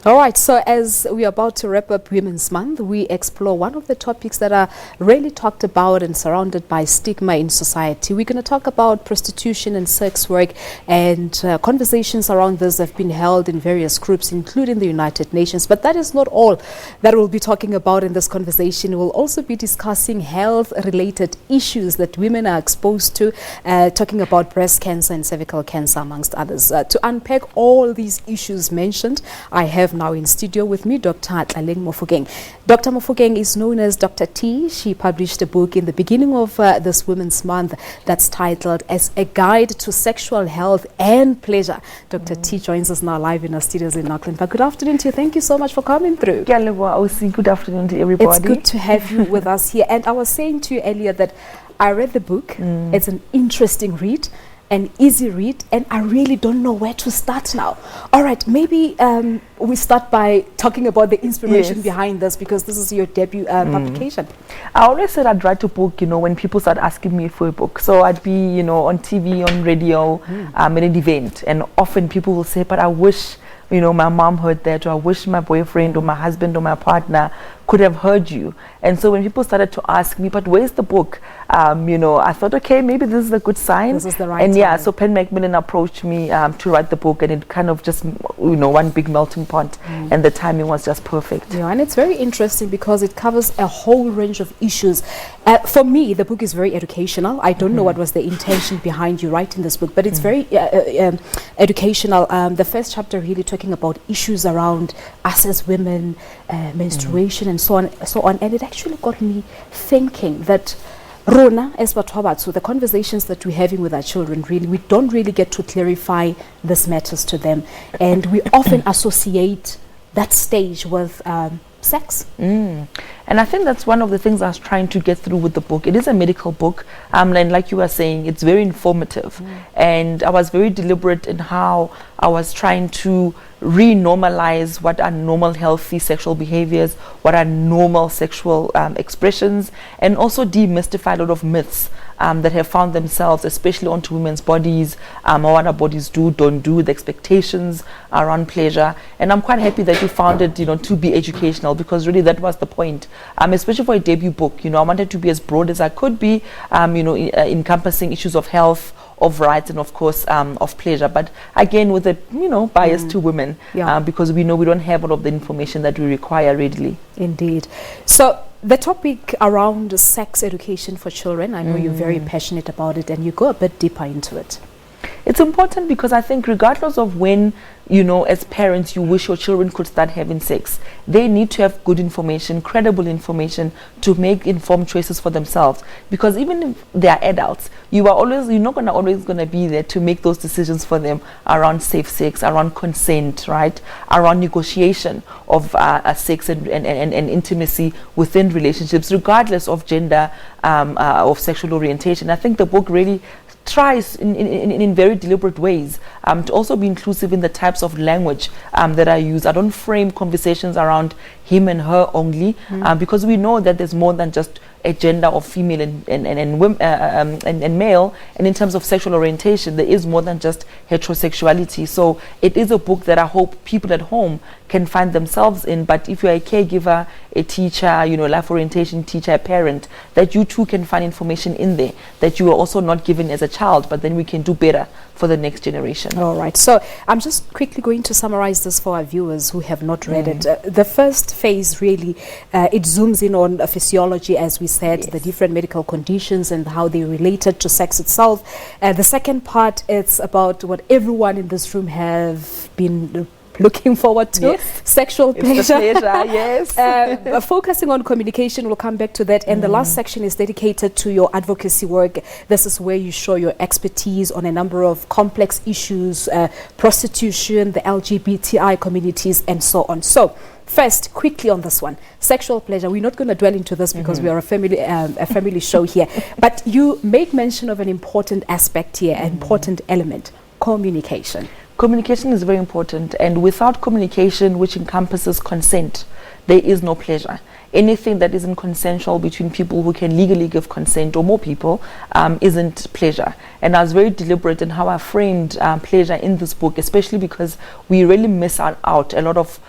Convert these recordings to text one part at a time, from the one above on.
All right, so as we are about to wrap up Women's Month, we explore one of the topics that are really talked about and surrounded by stigma in society. We're going to talk about prostitution and sex work, and conversations around this have been held in various groups, including the United Nations. But that is not all that we'll be talking about in this conversation. We'll also be discussing health-related issues that women are exposed to, talking about breast cancer and cervical cancer, amongst others. To unpack all these issues mentioned, I have now in studio with me Dr. Tlaleng Mofokeng. Dr. Mofokeng is known as Dr. T. She published a book in the beginning of this Women's Month that's titled As a Guide to Sexual Health and Pleasure. Dr. T joins us now live in our studios in Auckland. But good afternoon to you. Thank you so much for coming through. Good afternoon to everybody. It's good to have you with us here. And I was saying to you earlier that I read the book. It's an interesting read, an easy read, and I really don't know where to start now. All right, maybe we start by talking about the inspiration behind this, because this is your debut publication. I always said I'd write a book, when people start asking me for a book. So I'd be, on TV, on radio, at an event, and often people will say, but I wish, my mom heard that, or I wish my boyfriend or my husband or my partner could have heard you. And so when people started to ask me, but where's the book? I thought, okay, maybe this is a good sign. This is the right and time. So Penn Macmillan approached me to write the book, and it kind of just, one big melting pot, and the timing was just perfect. Yeah, and it's very interesting because it covers a whole range of issues. For me, the book is very educational. I don't know what was the intention behind you writing this book, but it's very educational. The first chapter really talking about issues around us as women, menstruation, and so on. And it actually got me thinking that Rona, as Batwabatsu, the conversations that we're having with our children, really, we don't really get to clarify these matters to them. And we often associate that stage with sex. And I think that's one of the things I was trying to get through with the book. It is a medical book, and like you were saying, it's very informative. And I was very deliberate in how I was trying to re-normalize what are normal, healthy sexual behaviors, what are normal sexual expressions, and also demystify a lot of myths that have found themselves, especially onto women's bodies, what our bodies do, don't do, the expectations around pleasure. And I'm quite happy that you found it, to be educational, because really that was the point. Especially for a debut book, I wanted to be as broad as I could be, encompassing issues of health, of rights, and of course of pleasure, but again with a bias to women, because we know we don't have all of the information that we require readily. Indeed. So the topic around sex education for children, I know you're very passionate about it, and you go a bit deeper into it. It's important because I think regardless of when, as parents, you wish your children could start having sex, they need to have good information, credible information, to make informed choices for themselves. Because even if they are adults, you're not always going to be there to make those decisions for them around safe sex, around consent, right? Around negotiation of sex and intimacy within relationships, regardless of gender, of sexual orientation. I think the book really tries in very deliberate ways to also be inclusive in the types of language that I use. I don't frame conversations around him and her only, because we know that there's more than just a gender of female and male, and in terms of sexual orientation there is more than just heterosexuality. So it is a book that I hope people at home can find themselves in. But if you're a caregiver, a teacher, life orientation teacher, a parent, that you too can find information in there that you were also not given as a child, but then we can do better for the next generation. All right, so I'm just quickly going to summarize this for our viewers who have not read it. The first phase really, it zooms in on physiology, as we said, the different medical conditions and how they related to sex itself. The second part, it's about what everyone in this room have been looking forward to, sexual pleasure. Focusing on communication, we'll come back to that. And the last section is dedicated to your advocacy work. This is where you show your expertise on a number of complex issues, prostitution, the LGBTI communities, and so on. So first, quickly on this one, sexual pleasure. We're not going to dwell into this because we are a family show here. But you make mention of an important aspect here, an important element: communication. Communication is very important, and without communication, which encompasses consent, there is no pleasure. Anything that isn't consensual between people who can legally give consent, or more people, isn't pleasure. And I was very deliberate in how I framed pleasure in this book, especially because we really miss out a lot of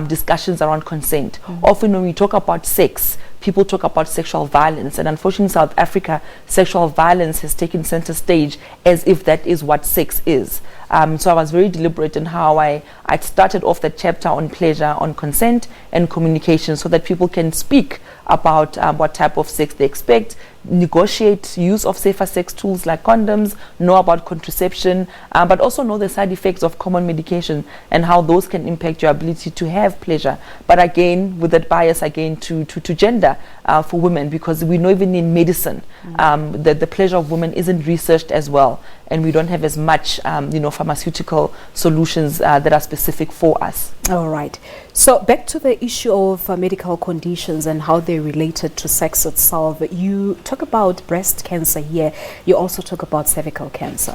discussions around consent. Often when we talk about sex, people talk about sexual violence, and unfortunately in South Africa, sexual violence has taken center stage as if that is what sex is. So I was very deliberate in how I started off that chapter on pleasure, on consent and communication, so that people can speak about what type of sex they expect, negotiate use of safer sex tools like condoms, know about contraception, but also know the side effects of common medication and how those can impact your ability to have pleasure. But again, with that bias again to gender for women, because we know even in medicine that the pleasure of women isn't researched as well, and we don't have as much pharmaceutical solutions that are specific for us. All right. So back to the issue of medical conditions and how they're related to sex itself. You talk about breast cancer here. You also talk about cervical cancer.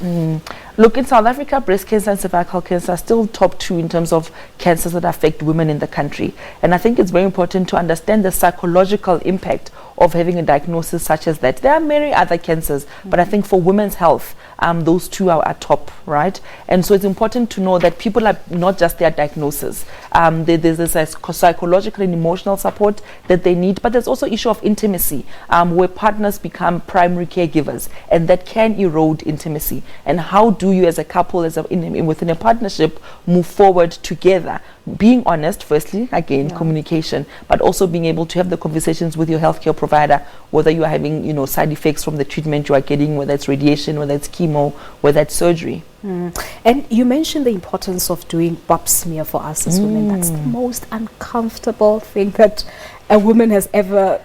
Look, in South Africa, breast cancer and cervical cancer are still top 2 in terms of cancers that affect women in the country. And I think it's very important to understand the psychological impact of having a diagnosis such as that. There are many other cancers, but I think for women's health, those 2 are top, right? And so it's important to know that people are not just their diagnosis. There's this psychological and emotional support that they need, but there's also issue of intimacy, where partners become primary caregivers, and that can erode intimacy. And how do you as a couple, within a partnership, move forward together? Being honest, firstly, again, communication, but also being able to have the conversations with your healthcare provider, whether you are having, side effects from the treatment you are getting, whether it's radiation, whether it's chemo, whether it's surgery. And you mentioned the importance of doing pap smear for us as women. That's the most uncomfortable thing that a woman has ever,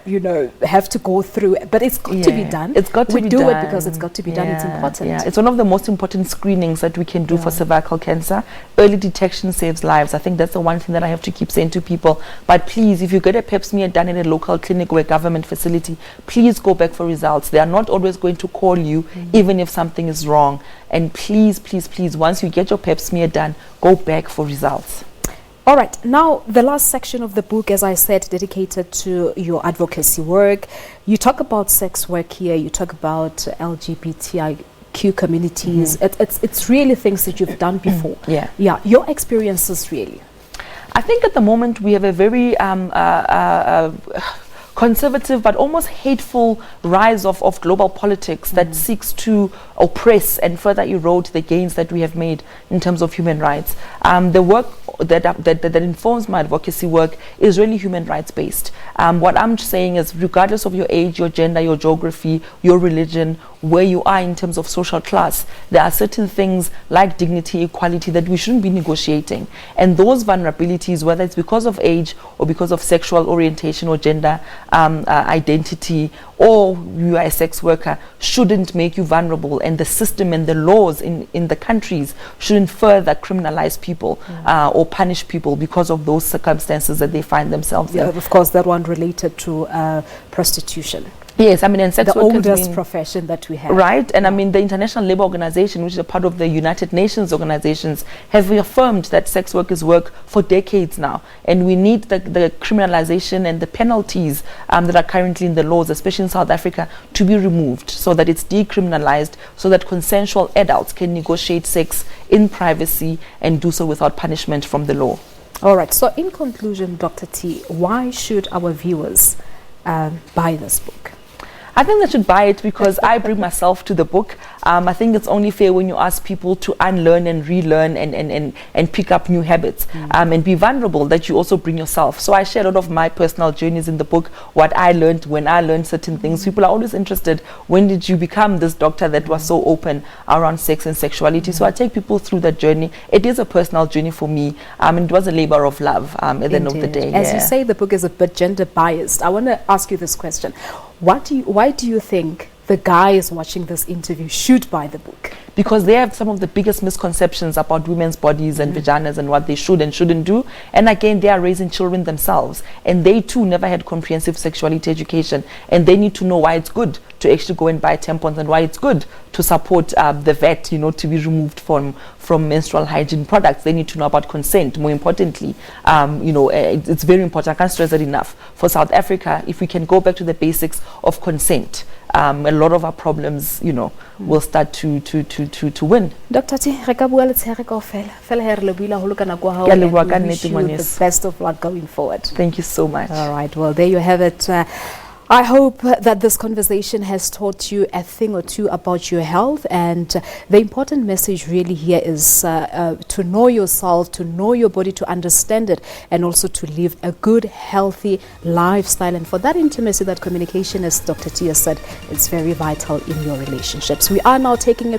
have to go through. But it's got to be done. It's got to be done. We do it because it's got to be done. It's important. Yeah, it's one of the most important screenings that we can do for cervical cancer. Early detection saves lives. I think that's the one thing that I have to keep saying to people. But please, if you get a pap smear done in a local clinic or a government facility, please go back for results. They are not always going to call you, even if something is wrong. And please, please, please, once you get your pap smear done, go back for results. All right. Now, the last section of the book, as I said, dedicated to your advocacy work. You talk about sex work here. You talk about LGBTIQ communities. It's really things that you've done before. Yeah. Your experiences, really. I think at the moment we have a very conservative but almost hateful rise of global politics that seeks to oppress and further erode the gains that we have made in terms of human rights. The work that informs my advocacy work is really human rights based. What I'm saying is, regardless of your age, your gender, your geography, your religion, where you are in terms of social class, there are certain things like dignity, equality that we shouldn't be negotiating. And those vulnerabilities, whether it's because of age or because of sexual orientation or gender identity, or you are a sex worker, shouldn't make you vulnerable. And the system and the laws in the countries shouldn't further criminalize people or punish people because of those circumstances that they find themselves in. Of course, that one related to prostitution. Yes, and sex the oldest profession that we have. Right, and the International Labour Organization, which is a part of the United Nations organizations, have affirmed that sex work is work for decades now. And we need the criminalization and the penalties that are currently in the laws, especially in South Africa, to be removed so that it's decriminalized, so that consensual adults can negotiate sex in privacy and do so without punishment from the law. All right, so in conclusion, Dr. T, why should our viewers buy this book? I think they should buy it because I bring myself to the book. I think it's only fair when you ask people to unlearn and relearn and pick up new habits and be vulnerable, that you also bring yourself. So I share a lot of my personal journeys in the book, what I learned when I learned certain things. People are always interested, when did you become this doctor that was so open around sex and sexuality? So I take people through that journey. It is a personal journey for me, and it was a labor of love at the end of the day. As you say, the book is a bit gender biased. I want to ask you this question. Why do you think the guys watching this interview should buy the book? because they have some of the biggest misconceptions about women's bodies and vaginas and what they should and shouldn't do. And again, they are raising children themselves, and they too never had comprehensive sexuality education, and they need to know why it's good to actually go and buy tampons and why it's good to support the vet, you know, to be removed from menstrual hygiene products. They need to know about consent. More importantly, it's very important. I can't stress that enough. For South Africa, if we can go back to the basics of consent, a lot of our problems, you know, will start to win. Dr. T, re ka bua le tsheare kaofela. Fela he re lebohile haholo ka nako ya hao, Ke a leboha and ka we wish nnete, you the ngwaneso. best of luck going forward. Thank you so much. All right, well, there you have it. I hope that this conversation has taught you a thing or two about your health, and the important message really here is to know yourself, to know your body, to understand it, and also to live a good, healthy lifestyle. And for that intimacy, that communication, as Dr. Tia said, it's very vital in your relationships. We are now taking a